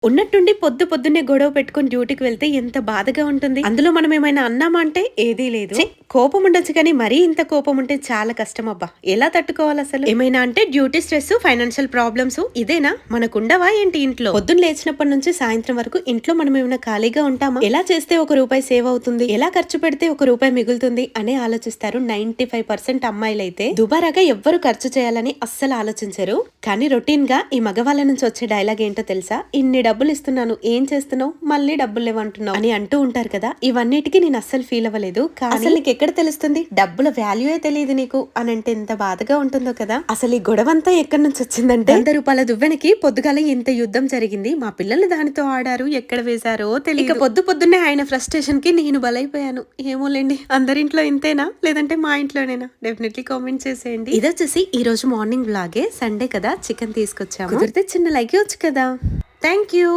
ఉన్నట్టుండి పొద్దున్నే గొడవ పెట్టుకుని డ్యూటీకి వెళ్తే ఎంత బాధగా ఉంటుంది. అందులో మనం ఏమైనా అన్నామా అంటే ఏదీ లేదు. కోపం ఉండొచ్చు కానీ మరీ ఇంత కోపం ఉంటే చాలా కష్టం అబ్బా. ఎలా తట్టుకోవాలి అసలు? ఏమైనా అంటే డ్యూటీ స్ట్రెస్, ఫైనాన్షియల్ ప్రాబ్లమ్స్ ఇదేనా మనకుండవా ఏంటి ఇంట్లో? పొద్దున్న లేచినప్పటి నుంచి సాయంత్రం వరకు ఇంట్లో మనం ఏమైనా ఖాళీగా ఉంటామా? ఎలా చేస్తే ₹1 సేవ్ అవుతుంది, ఎలా ఖర్చు పెడితే ₹1 మిగులుతుంది అని ఆలోచిస్తారు 95% అమ్మాయిలైతే. దుబారాగా ఎవ్వరు ఖర్చు చేయాలని అస్సలు ఆలోచించరు. కానీ రొటీన్ గా ఈ మగవాళ్ళ నుంచి వచ్చే డైలాగ్ ఏంటో తెలుసా? ఇన్ని డబ్బులు ఇస్తున్నాను, ఏం చేస్తున్నావు, మళ్ళీ డబ్బులు లేవంటున్నావు అని అంటూ ఉంటారు కదా. ఇవన్నిటికీ నేను అస్సలు ఫీల్ అవ్వలేదు. అసలు నీకు ఎక్కడ తెలుస్తుంది డబ్బుల వాల్యూయే తెలియదు నీకు అని అంటే ఎంత బాధగా ఉంటుందో కదా. అసలు ఈ గొడవంతా ఎక్కడి నుంచి వచ్చిందంటే ₹100 దువ్వెనకి పొద్దుగాల ఇంత యుద్ధం జరిగింది. మా పిల్లలు దానితో ఆడారు, ఎక్కడ వేశారో తెలియక పొద్దున్నే ఆయన ఫ్రస్ట్రేషన్ కి నేను బలైపోయాను. ఏమోలేండి, అందరింట్లో ఇంతేనా లేదంటే మా ఇంట్లోనేనా? డెఫినెట్లీ కామెంట్ చేసేయండి. ఇది వచ్చేసి ఈ రోజు మార్నింగ్ వ్లాగే. సండే కదా, చికెన్ తీసుకొచ్చాము. కుదిరితే చిన్న లైక్ ఇవ్వచ్చు కదా. Thank you.